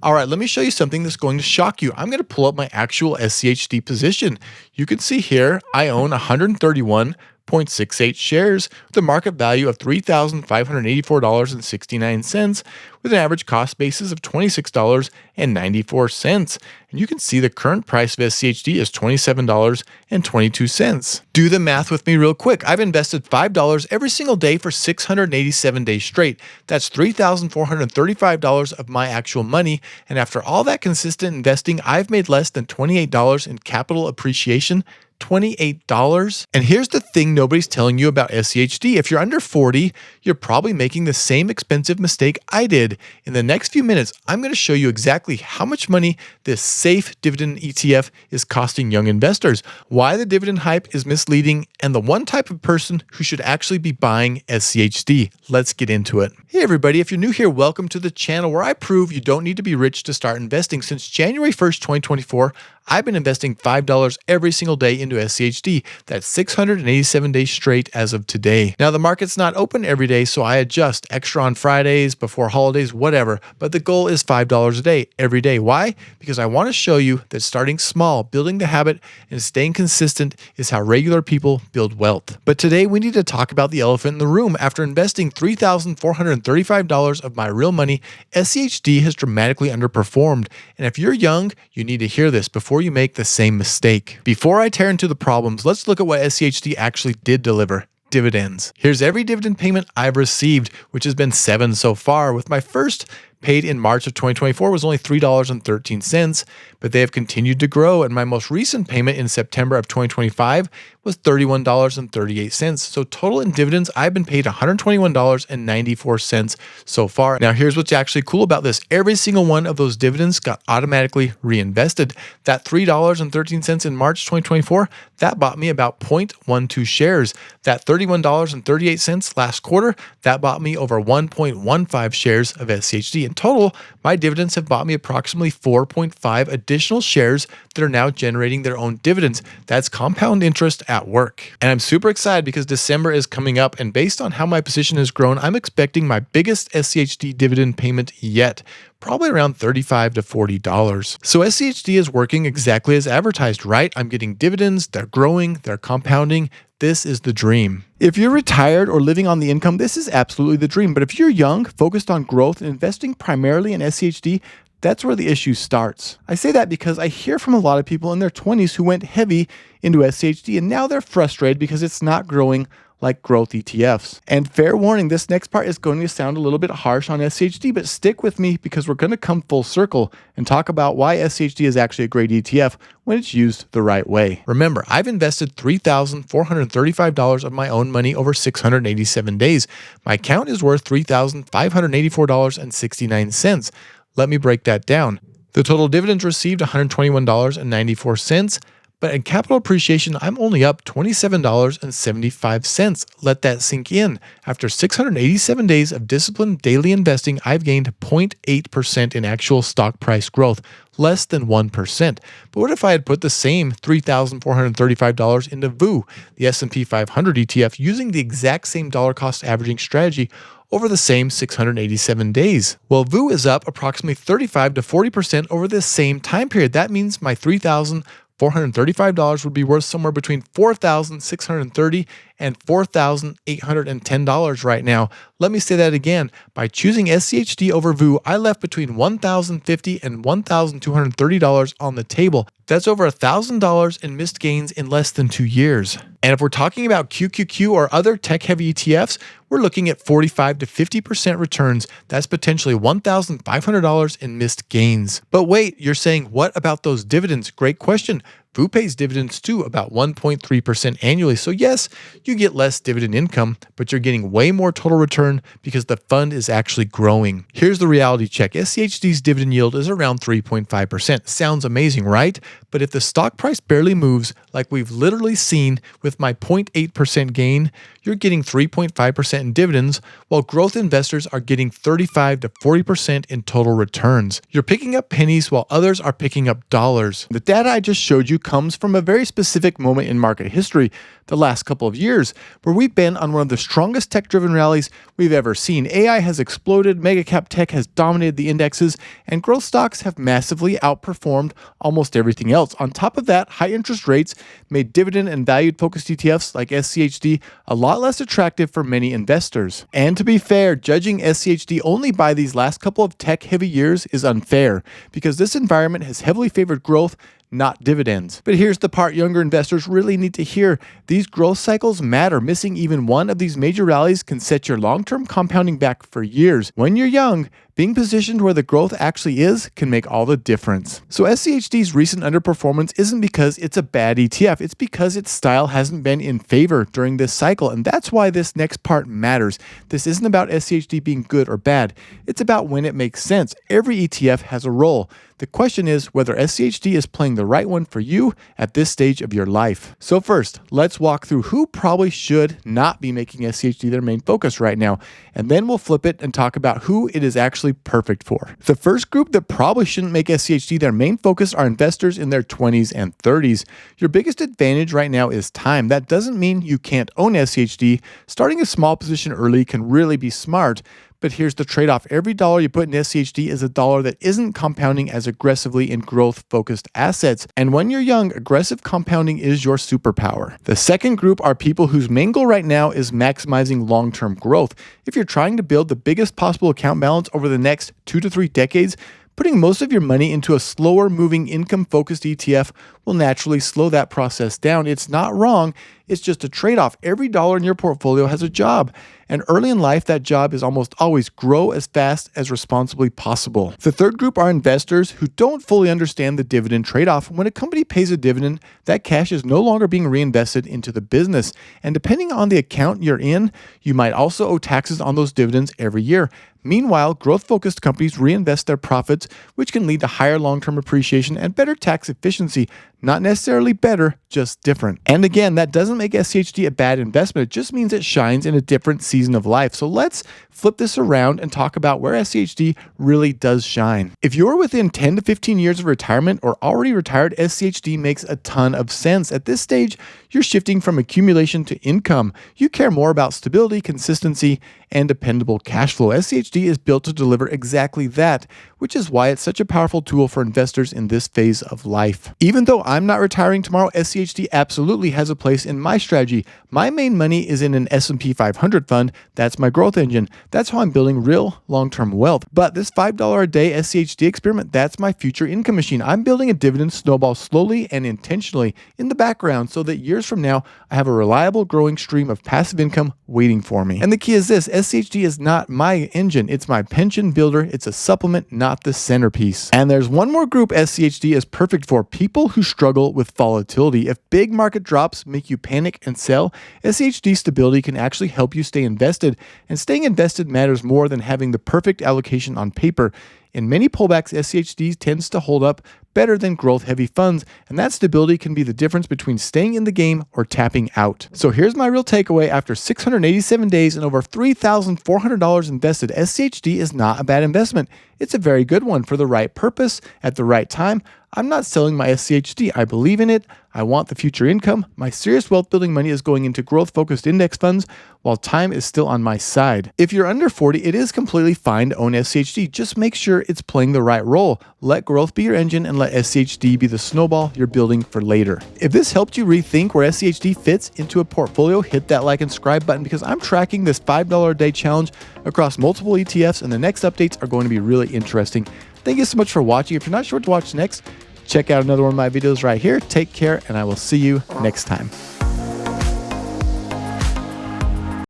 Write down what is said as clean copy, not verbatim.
All right, let me show you something that's going to shock you. I'm going to pull up my actual SCHD position. You can see here I own 131.68 shares with a market value of $3,584.69 with an average cost basis of $26.94. And you can see the current price of SCHD is $27.22. Do the math with me real quick. I've invested $5 every single day for 687 days straight. That's $3,435 of my actual money. And after all that consistent investing, I've made less than $28 in capital appreciation. $28. And here's the thing nobody's telling you about SCHD. If you're under 40, you're probably making the same expensive mistake I did. In the next few minutes, I'm going to show you exactly how much money this safe dividend ETF is costing young investors, why the dividend hype is misleading, and the one type of person who should actually be buying SCHD. Let's get into it. Hey everybody, if you're new here, welcome to the channel where I prove you don't need to be rich to start investing. Since January 1st, 2024, I've been investing $5 every single day into SCHD. That's 687 days straight as of today. Now, the market's not open every day, so I adjust extra on Fridays, before holidays, whatever. But the goal is $5 a day, every day. Why? Because I want to show you that starting small, building the habit, and staying consistent is how regular people build wealth. But today, we need to talk about the elephant in the room. After investing $3,435 of my real money, SCHD has dramatically underperformed. And if you're young, you need to hear this before you make the same mistake. Before I tear into the problems, let's look at what SCHD actually did deliver. Dividends. Here's every dividend payment I've received, which has been 7 so far, with my first paid in March of 2024 was only $3.13, but they have continued to grow, and my most recent payment in September of 2025 was $31.38. So total in dividends, I've been paid $121.94 so far. Now here's what's actually cool about this. Every single one of those dividends got automatically reinvested. That $3.13 in March 2024, that bought me about 0.12 shares. That $31.38 last quarter, that bought me over 1.15 shares of SCHD. In total, my dividends have bought me approximately 4.5 additional shares that are now generating their own dividends. That's compound interest at work. And I'm super excited because December is coming up, and based on how my position has grown, I'm expecting my biggest SCHD dividend payment yet, probably around $35 to $40. So SCHD is working exactly as advertised, right? I'm getting dividends, they're growing, they're compounding. This is the dream. If you're retired or living on the income, this is absolutely the dream. But if you're young, focused on growth, and investing primarily in SCHD, that's where the issue starts. I say that because I hear from a lot of people in their 20s who went heavy into SCHD, and now they're frustrated because it's not growing like growth ETFs. And fair warning, this next part is going to sound a little bit harsh on SCHD, but stick with me because we're going to come full circle and talk about why SCHD is actually a great ETF when it's used the right way. Remember, I've invested $3,435 of my own money over 687 days. My account is worth $3,584.69. Let me break that down. The total dividends received $121.94. But in capital appreciation, I'm only up $27.75. Let that sink in. After 687 days of disciplined daily investing, I've gained 0.8% in actual stock price growth, less than 1%. But what if I had put the same $3,435 into VOO, the S&P 500 ETF, using the exact same dollar cost averaging strategy over the same 687 days? Well, VOO is up approximately 35 to 40% over the same time period. That means my $3,435 would be worth somewhere between $4,630 and $4,810 right now. Let me say that again. By choosing SCHD over VOO, I left between $1,050 and $1,230 on the table. That's over $1,000 in missed gains in less than 2 years. And if we're talking about QQQ or other tech-heavy ETFs, we're looking at 45 to 50% returns. That's potentially $1,500 in missed gains. But wait, you're saying, what about those dividends? Great question. VOO pays dividends too, about 1.3% annually. So yes, you get less dividend income, but you're getting way more total return because the fund is actually growing. Here's the reality check. SCHD's dividend yield is around 3.5%. Sounds amazing, right? But if the stock price barely moves, like we've literally seen with my 0.8% gain, you're getting 3.5% in dividends, while growth investors are getting 35 to 40% in total returns. You're picking up pennies while others are picking up dollars. The data I just showed you comes from a very specific moment in market history, the last couple of years, where we've been on one of the strongest tech-driven rallies we've ever seen. AI has exploded, mega-cap tech has dominated the indexes, and growth stocks have massively outperformed almost everything else. On top of that, high interest rates made dividend and valued-focused ETFs like SCHD a lot less attractive for many investors. And to be fair, judging SCHD only by these last couple of tech-heavy years is unfair, because this environment has heavily favored growth, not dividends. But here's the part younger investors really need to hear. These growth cycles matter. Missing even one of these major rallies can set your long-term compounding back for years. When you're young, being positioned where the growth actually is can make all the difference. So SCHD's recent underperformance isn't because it's a bad ETF, it's because its style hasn't been in favor during this cycle, and that's why this next part matters. This isn't about SCHD being good or bad, it's about when it makes sense. Every ETF has a role. The question is whether SCHD is playing the right one for you at this stage of your life. So first, let's walk through who probably should not be making SCHD their main focus right now, and then we'll flip it and talk about who it is actually perfect for. The first group that probably shouldn't make SCHD their main focus are investors in their 20s and 30s. Your biggest advantage right now is time. That doesn't mean you can't own SCHD. Starting a small position early can really be smart. But here's the trade-off. Every dollar you put in SCHD is a dollar that isn't compounding as aggressively in growth-focused assets. And when you're young, aggressive compounding is your superpower. The second group are people whose main goal right now is maximizing long-term growth. If you're trying to build the biggest possible account balance over the next 2 to 3 decades, putting most of your money into a slower moving income-focused ETF will naturally slow that process down. It's not wrong, it's just a trade-off. Every dollar in your portfolio has a job, and early in life, that job is almost always grow as fast as responsibly possible. The third group are investors who don't fully understand the dividend trade-off. When a company pays a dividend, that cash is no longer being reinvested into the business, and depending on the account you're in, you might also owe taxes on those dividends every year. Meanwhile, growth-focused companies reinvest their profits, which can lead to higher long-term appreciation and better tax efficiency. Not necessarily better, just different. And again, that doesn't make SCHD a bad investment. It just means it shines in a different season of life. So let's flip this around and talk about where SCHD really does shine. If you're within 10 to 15 years of retirement or already retired, SCHD makes a ton of sense. At this stage, you're shifting from accumulation to income. You care more about stability, consistency, and dependable cash flow. SCHD is built to deliver exactly that, which is why it's such a powerful tool for investors in this phase of life. Even though I'm not retiring tomorrow, SCHD absolutely has a place in my strategy. My main money is in an S&P 500 fund. That's my growth engine. That's how I'm building real long-term wealth. But this $5 a day SCHD experiment, that's my future income machine. I'm building a dividend snowball slowly and intentionally in the background so that years from now, I have a reliable growing stream of passive income waiting for me. And the key is this, SCHD is not my engine. It's my pension builder. It's a supplement, not the centerpiece. And there's one more group SCHD is perfect for: people who struggle with volatility. If big market drops make you panic and sell, SCHD stability can actually help you stay invested. And staying invested matters more than having the perfect allocation on paper. In many pullbacks, SCHD tends to hold up better than growth-heavy funds, and that stability can be the difference between staying in the game or tapping out. So here's my real takeaway. After 687 days and over $3,400 invested, SCHD is not a bad investment. It's a very good one for the right purpose at the right time. I'm not selling my SCHD. I believe in it. I want the future income. My serious wealth building money is going into growth-focused index funds while time is still on my side. If you're under 40, it is completely fine to own SCHD. Just make sure it's playing the right role. Let growth be your engine and let SCHD be the snowball you're building for later. If this helped you rethink where SCHD fits into a portfolio, hit that like and subscribe button because I'm tracking this $5 a day challenge across multiple ETFs, and the next updates are going to be really interesting. Thank you so much for watching. If you're not sure what to watch next, check out another one of my videos right here. Take care, and I will see you next time.